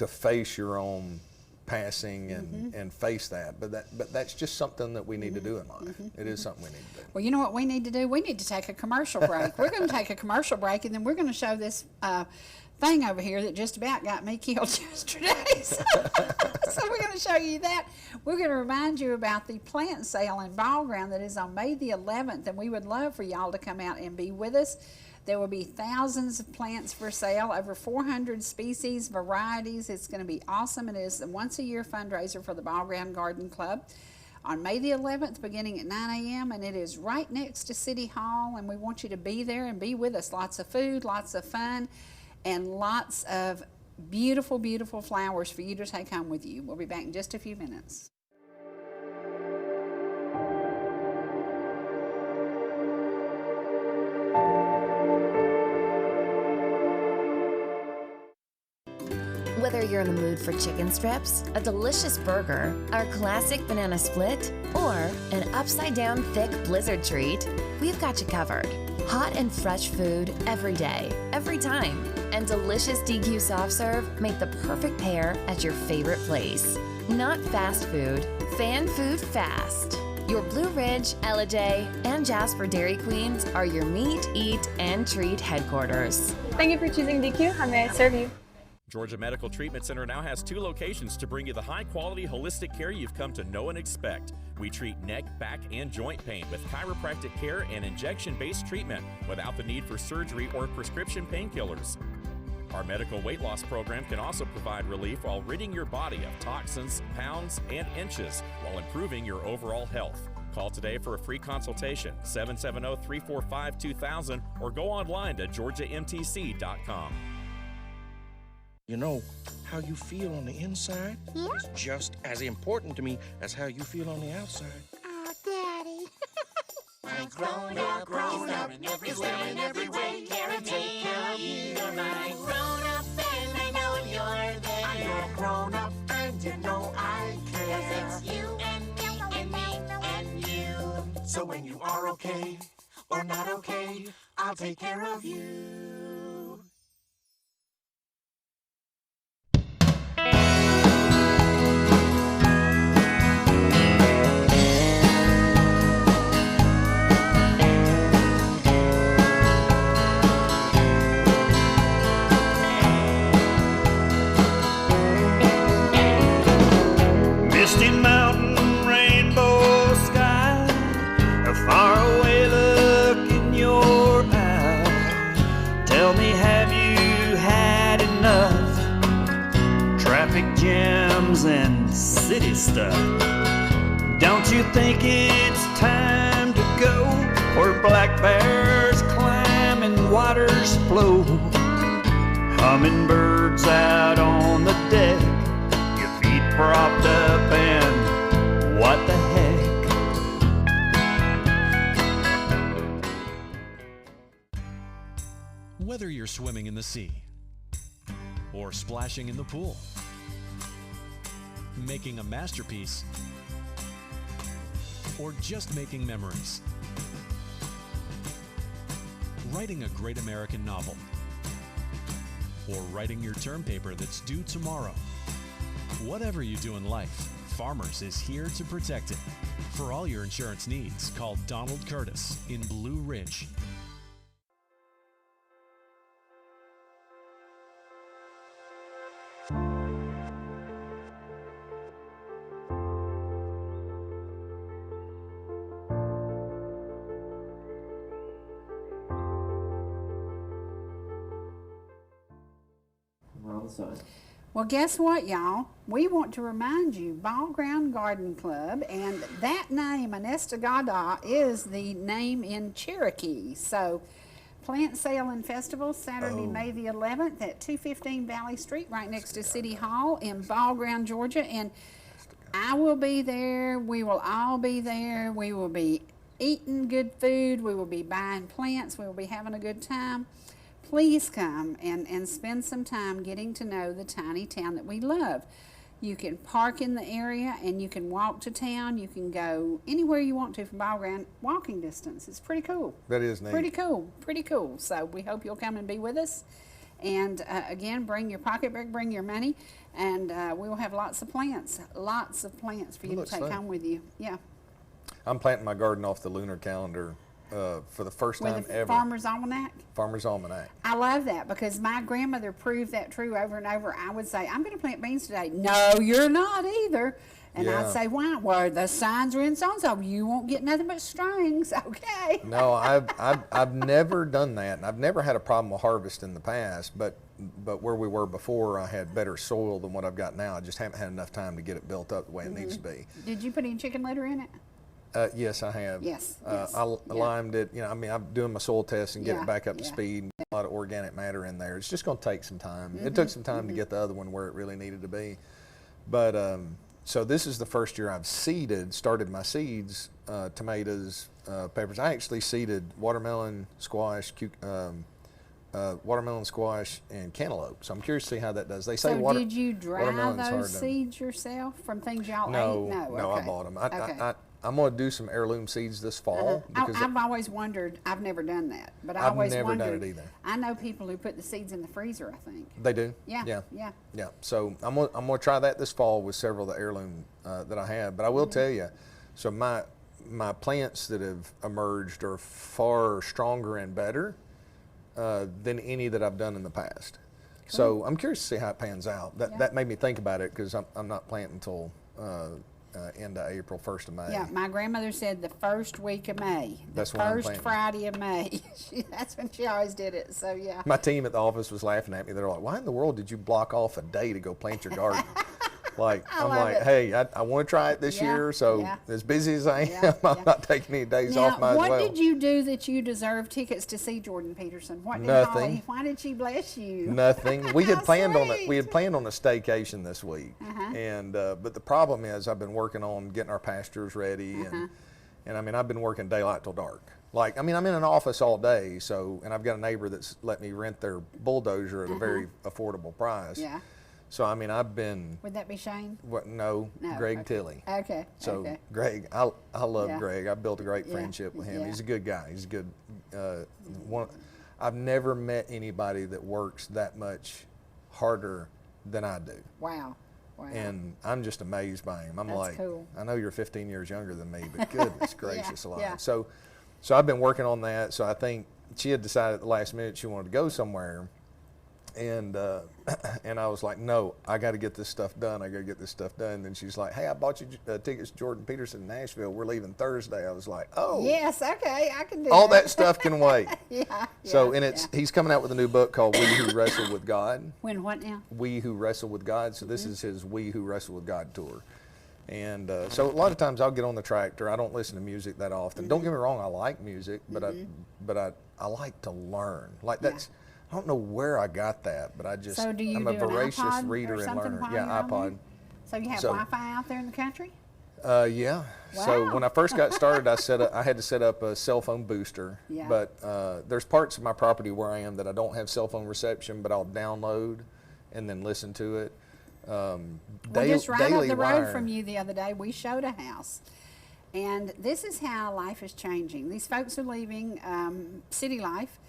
face your own passing and face that, but that's just something that we need to do in life. It is something we need to do. Well, you know what we need to do? We need to take a commercial break. We're going to take a commercial break, and then we're going to show this thing over here that just about got me killed yesterday. So we're going to show you that. We're going to remind you about the plant sale in Ball Ground that is on May the 11th, and we would love for y'all to come out and be with us. There will be thousands of plants for sale, over 400 species, varieties. It's going to be awesome. It is a once-a-year fundraiser for the Ball Ground Garden Club on May the 11th, beginning at 9 a.m., and it is right next to City Hall, and we want you to be there and be with us. Lots of food, lots of fun, and lots of beautiful, beautiful flowers for you to take home with you. We'll be back in just a few minutes. Whether you're in the mood for chicken strips, a delicious burger, our classic banana split, or an upside-down thick blizzard treat, we've got you covered. Hot and fresh food every day, every time, and delicious DQ soft serve make the perfect pair at your favorite place. Not fast food, fan food fast. Your Blue Ridge, Ellijay, and Jasper Dairy Queens are your meet, eat, and treat headquarters. Thank you for choosing DQ. How may I serve you? Georgia Medical Treatment Center now has 2 locations to bring you the high-quality holistic care you've come to know and expect. We treat neck, back, and joint pain with chiropractic care and injection-based treatment without the need for surgery or prescription painkillers. Our medical weight loss program can also provide relief while ridding your body of toxins, pounds, and inches while improving your overall health. Call today for a free consultation, 770-345-2000, or go online to georgiamtc.com. You know, how you feel on the inside is just as important to me as how you feel on the outside. Oh, Daddy. I'm grown up, in every way, care and take care of you. You're my grown up, and I know you're there. I'm your grown up, and you know I care. 'Cause it's you and me and me and you. So when you are okay or not okay, I'll take care of you. Misty mountain, rainbow sky, a faraway look in your eyes. Tell me, have you had enough? Traffic jams and city stuff. Don't you think it's time to go where black bears climb and waters flow? Hummingbirds out on the deck, feet propped up, and what the heck? Whether you're swimming in the sea, or splashing in the pool, making a masterpiece, or just making memories, writing a great American novel, or writing your term paper that's due tomorrow. Whatever you do in life, Farmers is here to protect it. For all your insurance needs, call Donald Curtis in Blue Ridge. Well, guess what, y'all? We want to remind you, Ball Ground Garden Club, and that name, Anestagada, is the name in Cherokee. So, plant sale and festival, Saturday, May the 11th at 215 Valley Street, right next to City Hall in Ball Ground, Georgia. And I will be there. We will all be there. We will be eating good food. We will be buying plants. We will be having a good time. Please come and spend some time getting to know the tiny town that we love. You can park in the area and you can walk to town. You can go anywhere you want to from Ball Ground, walking distance. It's pretty cool. That is neat. Pretty cool, pretty cool. So we hope you'll come and be with us. And again, bring your pocketbook, bring your money, and we will have lots of plants for you to take home with you. Yeah. I'm planting my garden off the lunar calendar for the first time With a ever. Farmer's Almanac? Farmer's Almanac. I love that because my grandmother proved that true over and over. I would say, I'm going to plant beans today. No, you're not either. And Yeah. I'd say, why? Well, the signs are in so-and-so. You won't get nothing but strings. Okay. No, I've never done that, and I've never had a problem with harvest in the past. But where we were before, I had better soil than what I've got now. I just haven't had enough time to get it built up the way it needs to be. Did you put any chicken litter in it? Yes, I have. Yes, I limed it. You know, I mean, I'm doing my soil test and get Yeah, it back up to yeah. speed. A lot of organic matter in there. It's just going to take some time. It took some time to get the other one where it really needed to be. But so this is the first year I've started my seeds, tomatoes, peppers. I actually seeded watermelon, squash, and cantaloupe. So I'm curious to see how that does. They say So did you dry watermelon's hard those to- seeds yourself from things y'all ate? No, okay. I bought them. Okay. I'm going to do some heirloom seeds this fall. Because I've always wondered, I've never done that, but I I've always never done wondered. it either. I know people who put the seeds in the freezer, I think. They do? Yeah. Yeah. So I'm gonna try that this fall with several of the heirloom that I have. But I will tell you, so my plants that have emerged are far stronger and better than any that I've done in the past. So I'm curious to see how it pans out. That made me think about it because I'm not planting until end of April, 1st of May. Yeah, my grandmother said the first week of May. That's the when I'm first planting. Friday of May. That's when she always did it. So yeah. My team at the office was laughing at me. They're like, "Why in the world did you block off a day to go plant your garden?" Like, I'm love like, it. "Hey, I want to try it this Yeah, year, so yeah. as busy as I am, Yeah, I'm yeah. not taking any days Now, off. Might as what well." did you do that you deserve tickets to see Jordan Peterson? What did Nothing. Holly? Why did she bless you? Nothing. We had How planned on it. sweet. We had planned on a staycation this week, and but the problem is I've been working on getting our pastures ready, and I mean I've been working daylight till dark. Like, I mean, I'm in an office all day, so, and I've got a neighbor that's let me rent their bulldozer at a very affordable price. Yeah. So I mean, I've been. Would that be Shane? What? No, No, Greg okay. Tilley. Okay. So okay. Greg, I love Yeah. Greg. I've built a great Yeah, friendship with him. yeah. He's a good guy. He's a good one. I've never met anybody that works that much harder than I do, Wow. Wow. and I'm just amazed by him. I'm That's like, cool. I know you're 15 years younger than me, but goodness gracious alive. yeah. So I've been working on that. So I think she had decided at the last minute she wanted to go somewhere. And I was like, no, I got to get this stuff done. And then she's like, hey, I bought you tickets to Jordan Peterson in Nashville. We're leaving Thursday. I was like, oh, Yes. Okay. I can do all that stuff can wait. Yeah. So, yeah, and yeah. he's coming out with a new book called We Who Wrestle with God. When what now? We Who Wrestle with God. So this Mm-hmm. is his We Who Wrestle with God tour. And so a lot of times I'll get on the tractor. I don't listen to music that often. Don't get me wrong, I like music, but I like to learn. Like that's. I don't know where I got that, but I just, So do you I'm do a an voracious iPod reader or and something learner. while Yeah, you're on iPod. there? So you have So- Wi-Fi out there in the country? Yeah. So Wow. when I first got started, I had to set up a cell phone booster. Yeah. But there's parts of my property where I am that I don't have cell phone reception, but I'll download and then listen to it. Well, just right up Daily the road Wire. from you the other day, we showed a house. And this is how life is changing. These folks are leaving city life.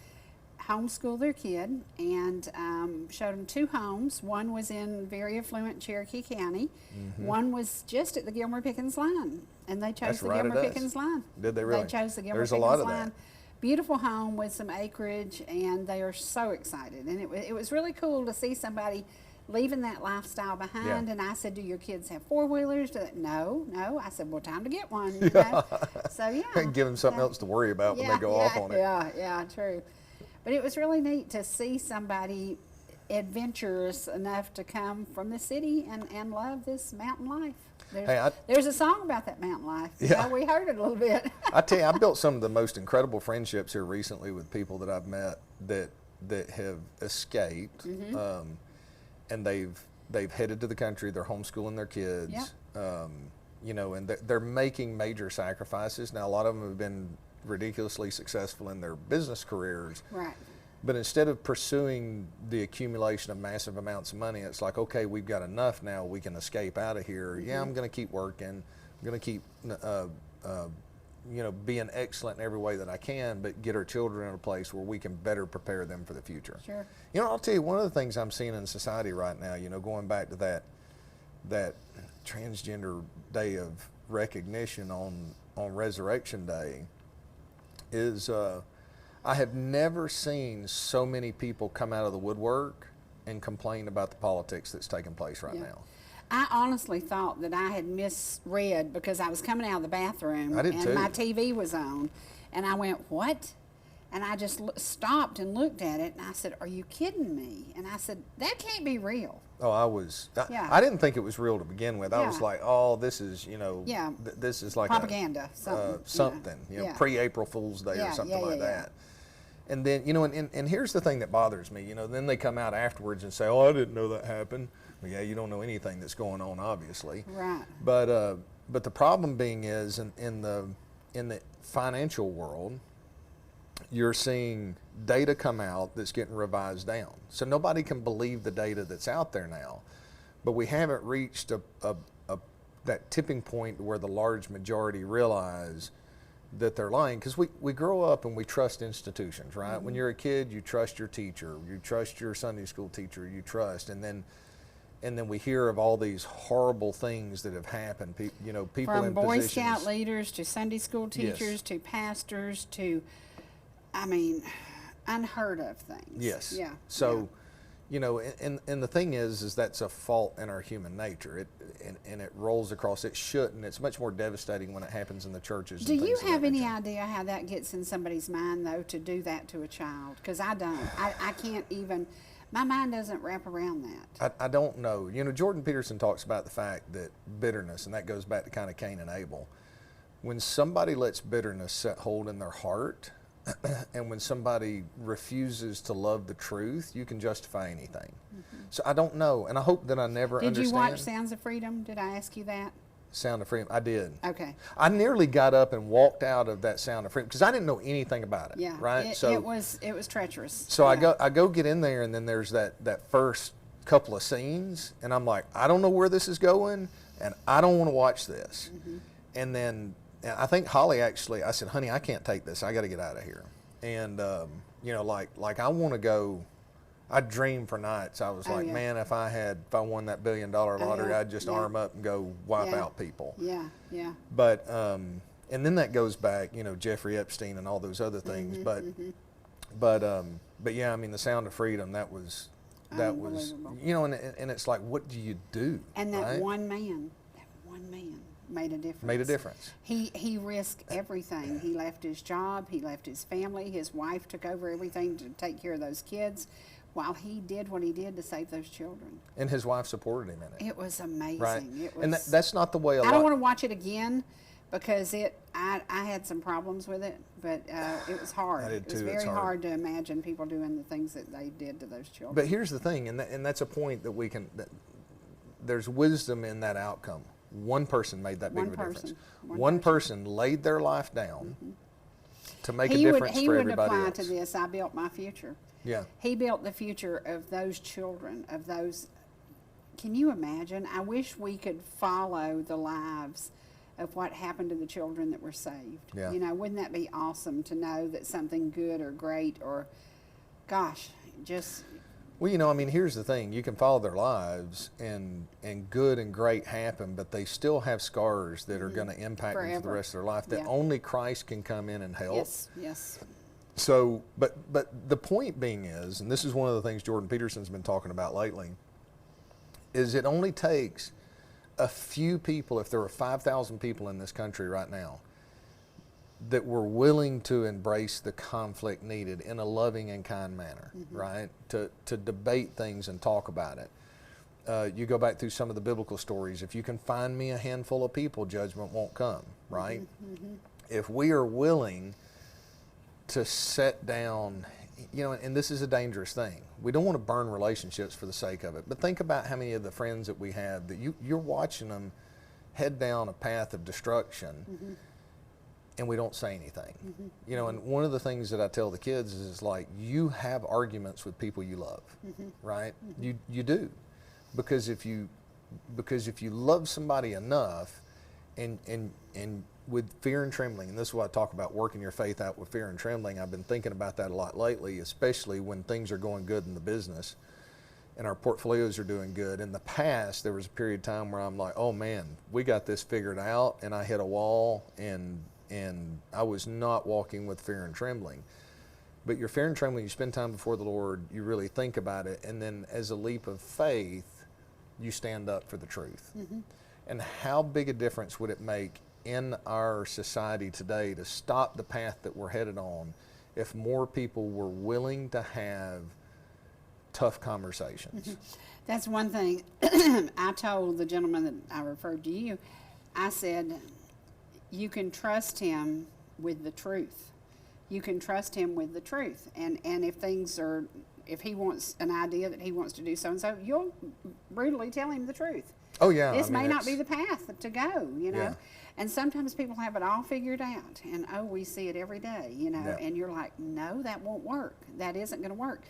homeschool their kid and showed them 2 homes. One was in very affluent Cherokee County. One was just at the Gilmer-Pickens line, and they chose That's the right at us. Gilmer-Pickens line. Did they really? They chose the There's a Gilmer-Pickens lot of line. that. Beautiful home with some acreage, and they are so excited. And it was really cool to see somebody leaving that lifestyle behind. Yeah. And I said, do your kids have 4-wheelers? No. I said, well, time to get one. You know? So, yeah. Give them something else to worry about when they go off on it. Yeah, true. But it was really neat to see somebody adventurous enough to come from the city and love this mountain life. There's a song about that mountain life. Yeah. We heard it a little bit. I tell you, I built some of the most incredible friendships here recently with people that I've met that have escaped, and they've headed to the country. They're homeschooling their kids, you know, and they're making major sacrifices. Now, a lot of them have been ridiculously successful in their business careers, Right. but instead of pursuing the accumulation of massive amounts of money, it's like, okay, we've got enough now. We can escape out of here. Yeah, I'm going to keep working. I'm going to keep, you know, being excellent in every way that I can, but get our children in a place where we can better prepare them for the future. Sure. You know, I'll tell you, one of the things I'm seeing in society right now, you know, going back to that transgender day of recognition on Resurrection Day, is I have never seen so many people come out of the woodwork and complain about the politics that's taking place right now. I honestly thought that I had misread because I was coming out of the bathroom I did and too. my TV was on, and I went, what? And I just stopped and looked at it, and I said, are you kidding me? And I said, that can't be real. Oh, I didn't think it was real to begin with. I was Yeah. like, oh, this is, you know, Yeah. this is like Propaganda, something, you know, Yeah. pre-April Fool's Day or something like that. And then, you know, and here's the thing that bothers me, you know, then they come out afterwards and say, oh, I didn't know that happened. Well, yeah, you don't know anything that's going on, obviously. Right. But the problem being is in the financial world, you're seeing data come out that's getting revised down. So nobody can believe the data that's out there now. But we haven't reached that tipping point where the large majority realize that they're lying, because we grow up and we trust institutions, right? When you're a kid, you trust your teacher, you trust your Sunday school teacher, you trust, and then we hear of all these horrible things that have happened. You know, people From in Boy positions, Scout leaders to Sunday school teachers to pastors to, I mean, unheard of things. Yes. Yeah. So, you know, and the thing is that's a fault in our human nature. And it rolls across. It shouldn't. It's much more devastating when it happens in the churches. Do and you things of have that any nature. idea how that gets in somebody's mind, though, to do that to a child? Because I don't. I can't even. My mind doesn't wrap around that. I don't know. You know, Jordan Peterson talks about the fact that bitterness, and that goes back to kind of Cain and Abel. When somebody lets bitterness set hold in their heart, and when somebody refuses to love the truth, you can justify anything. So I don't know, and I hope that I never Did understand. you watch Sounds of Freedom? Did I ask you that? Sound of Freedom? I did. Okay. I nearly got up and walked out of that Sound of Freedom because I didn't know anything about it. Yeah. Right. It was treacherous. So Yeah. I go get in there, and then there's that first couple of scenes, and I'm like, I don't know where this is going, and I don't want to watch this. And then I think Holly actually, I said, honey, I can't take this. I got to get out of here. And you know, like I want to go. I dream for nights. I was like, yeah. man, if I won that $1 billion lottery, yeah. I'd just Yeah. arm up and go wipe Yeah. out people. Yeah. Yeah. But and then that goes back, you know, Jeffrey Epstein and all those other things. But yeah, I mean, the Sound of Freedom, that was, Unbelievable. you know, and it's like, what do you do? And that right? one man made a difference. Made a difference. He risked everything. He left his job. He left his family. His wife took over everything to take care of those kids, while he did what he did to save those children. And his wife supported him in it. It was amazing. Right. It was. And that's not the way a I lot. don't want to watch it again because I had some problems with it, but it was hard. I did It was too. very It's hard. to imagine people doing the things that they did to those children. But here's the thing, and that's a point that we can. There's wisdom in that outcome. One person made that big of a difference. One person laid their life down to make a difference he for would everybody apply else. to this. I built my future. Yeah. He built the future of those children, of those. Can you imagine? I wish we could follow the lives of what happened to the children that were saved. Yeah. You know, wouldn't that be awesome to know that something good or great or gosh, just Well, you know, I mean, here's the thing. You can follow their lives and good and great happen, but they still have scars that are going to impact them for the Forever. rest of their life that Yeah. only Christ can come in and help. yes. So, but the point being is, and this is one of the things Jordan Peterson's been talking about lately, is it only takes a few people, if there were 5,000 people in this country right now, that were willing to embrace the conflict needed in a loving and kind manner, right? To debate things and talk about it. You go back through some of the biblical stories. If you can find me a handful of people, judgment won't come, right? If we are willing to set down, you know, and this is a dangerous thing. We don't want to burn relationships for the sake of it, but think about how many of the friends that we have that you're watching them head down a path of destruction, and we don't say anything. You know, and one of the things that I tell the kids is like, you have arguments with people you love, right? You do, because if you love somebody enough, and with fear and trembling, and this is what I talk about, working your faith out with fear and trembling. I've been thinking about that a lot lately, especially when things are going good in the business and our portfolios are doing good. In the past, there was a period of time where I'm like, oh man, we got this figured out, and I hit a wall, and I was not walking with fear and trembling. But your fear and trembling, you spend time before the Lord, you really think about it, and then as a leap of faith, you stand up for the truth. And how big a difference would it make in our society today to stop the path that we're headed on if more people were willing to have tough conversations? That's one thing I told the gentleman that I referred to you. I said, you can trust him with the truth. You can trust him with the truth. And if he wants an idea that he wants to do so and so, you'll brutally tell him the truth. Oh yeah. This may not be the path to go, you know. Yeah. And sometimes people have it all figured out, and we see it every day, you know. Yeah. And you're like, no, that won't work. That isn't going to work.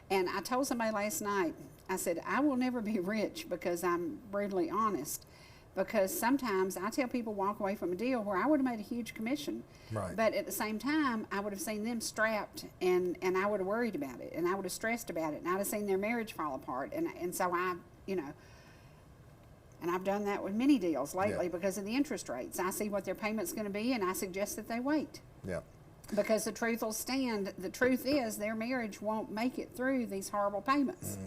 And I told somebody last night, I said, I will never be rich because I'm brutally honest. Because sometimes I tell people walk away from a deal where I would have made a huge commission. Right. But at the same time, I would have seen them strapped, and I would have worried about it, and I would have stressed about it, and I'd have seen their marriage fall apart. And so I, you know, and I've done that with many deals lately because of the interest rates. I see what their payment's going to be, and I suggest that they wait. Yeah. Because the truth will stand. The truth is their marriage won't make it through these horrible payments.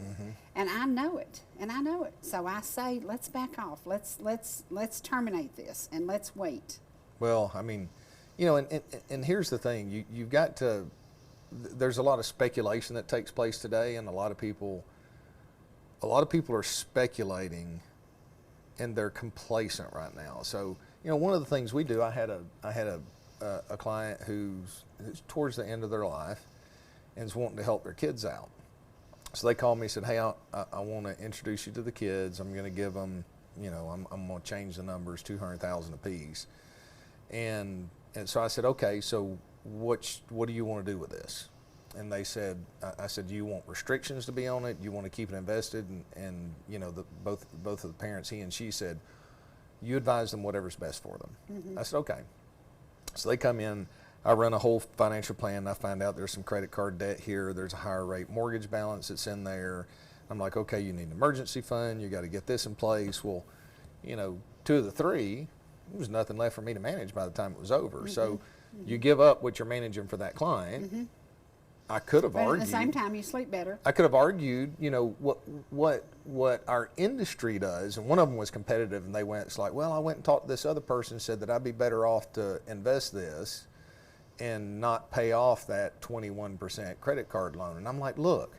And I know it. So I say, let's back off. Let's terminate this, and let's wait. Well, I mean, you know, and here's the thing. You've got to, there's a lot of speculation that takes place today, and a lot of people are speculating, and they're complacent right now. So, you know, one of the things we do, I had a client who's towards the end of their life and is wanting to help their kids out. So they called me and said, hey, I want to introduce you to the kids. I'm going to give them, you know, I'm going to change the numbers, $200,000 apiece. And so I said, okay, so what do you want to do with this? And they said, I said, do you want restrictions to be on it? Do you want to keep it invested? And you know, both of the parents, he and she, said, you advise them whatever's best for them. I said, okay. So they come in, I run a whole financial plan. I find out there's some credit card debt here. There's a higher rate mortgage balance that's in there. I'm like, okay, you need an emergency fund. You got to get this in place. Well, you know, 2 of the 3, there was nothing left for me to manage by the time it was over. So you give up what you're managing for that client. I could have argued. At the same time, you sleep better. I could have argued, you know, what our industry does, and one of them was competitive, and they went, it's like, well, I went and talked to this other person, said that I'd be better off to invest this and not pay off that 21% credit card loan. And I'm like, look,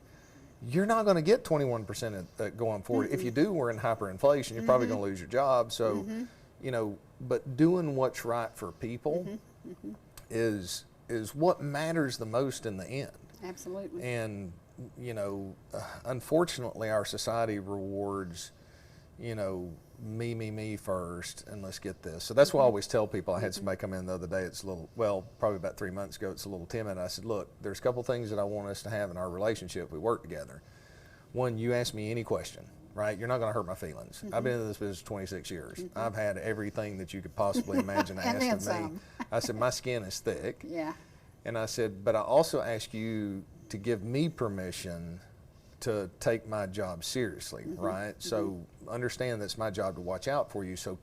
you're not going to get 21% going forward. If you do, we're in hyperinflation. You're probably going to lose your job. So, you know, but doing what's right for people is what matters the most in the end. Absolutely. And, you know, unfortunately, our society rewards, you know, me first, and let's get this. So that's why I always tell people. I had somebody come in the other day, it's a little, well, probably about 3 months ago, it's a little timid. I said, look, there's a couple things that I want us to have in our relationship. We work together. One, you ask me any question, right? You're not going to hurt my feelings. I've been in this business 26 years. I've had everything that you could possibly imagine asked of me. I said, my skin is thick. Yeah. And I said, but I also ask you to give me permission to take my job seriously, right? So understand that's my job to watch out for you. So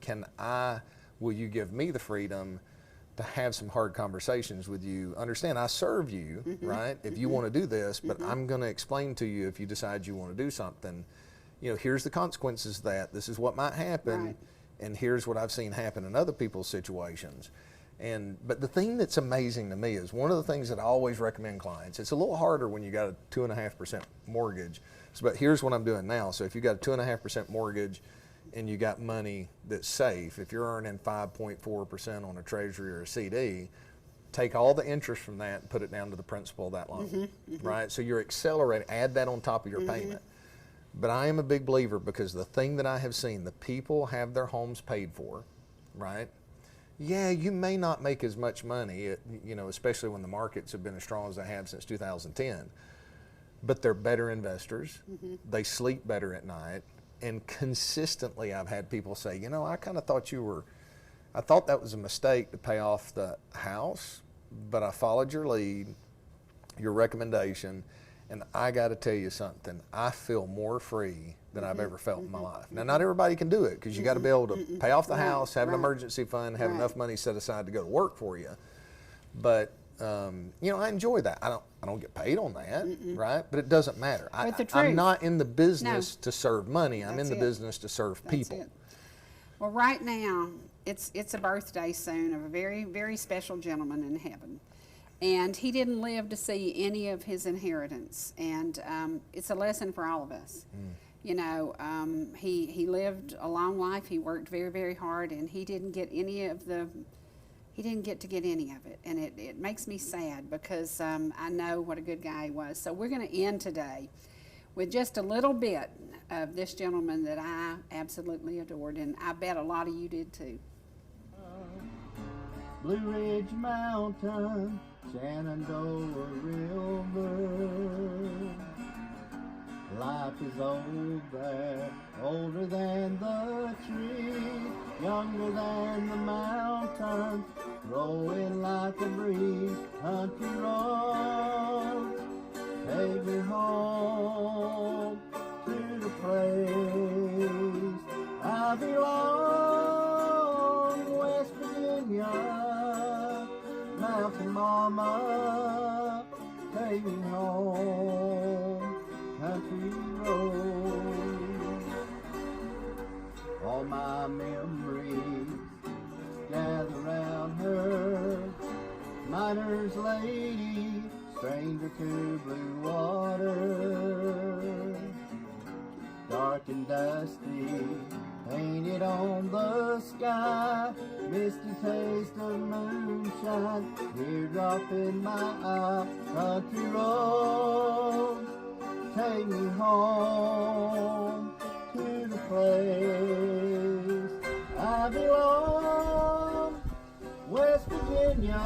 will you give me the freedom to have some hard conversations with you? Understand, I serve you, right? If you want to do this, but I'm going to explain to you if you decide you want to do something, you know, here's the consequences of that. This is what might happen, Right. and here's what I've seen happen in other people's situations. But the thing that's amazing to me is one of the things that I always recommend clients, it's a little harder when you got a 2.5% mortgage, but here's what I'm doing now. So if you got a 2.5% mortgage and you got money that's safe, if you're earning 5.4% on a treasury or a CD, take all the interest from that and put it down to the principal of that loan, right? So you're accelerating, add that on top of your payment. But I am a big believer, because the thing that I have seen, the people have their homes paid for, right? Yeah, you may not make as much money, you know, especially when the markets have been as strong as they have since 2010, but they're better investors. They sleep better at night. And consistently I've had people say, you know, I kind of thought I thought that was a mistake to pay off the house, but I followed your lead, your recommendation, and I got to tell you something, I feel more free than I've ever felt in my life. Now, not everybody can do it, because you got to be able to pay off the house, have an emergency fund, have enough money set aside to go to work for you. But you know, I enjoy that. I don't get paid on that, right? But it doesn't matter. I'm not in the business to serve money. I'm in the business to serve people. Well, right now, it's a birthday soon of a very, very special gentleman in heaven. And he didn't live to see any of his inheritance. And it's a lesson for all of us. You know, he lived a long life. He worked very, very hard, and he didn't get any of the, he didn't get to get any of it. And it makes me sad, because I know what a good guy he was. So we're going to end today with just a little bit of this gentleman that I absolutely adored, and I bet a lot of you did too. Blue Ridge Mountain, Shenandoah River. Life is old there, older than the trees, younger than the mountains, rolling like a breeze. Country roads, take me home to the place I belong, West Virginia, Mountain Mama, take me home. Country road, all my memories gather round her. Miner's lady, stranger to blue water, dark and dusty, painted on the sky. Misty taste of moonshine, teardrop in my eye. Country road, take me home to the place I belong, West Virginia,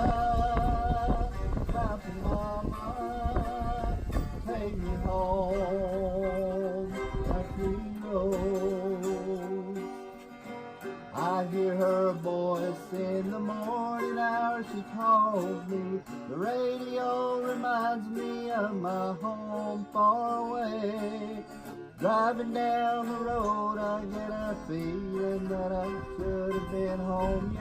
Mountain Mama, take me home, country road. I hear her voice in the morning hour, she calls me. The radio reminds me of my home far away. Driving down the road, I get a feeling that I should have been home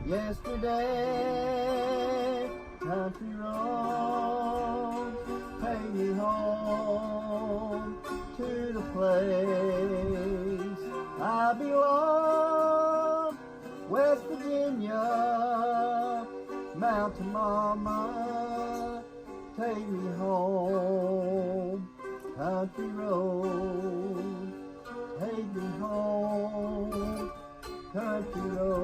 yesterday. Country road, take me home to the place I belong, West Virginia, Mountain Mama, take me home. Country road, take me home. Country road.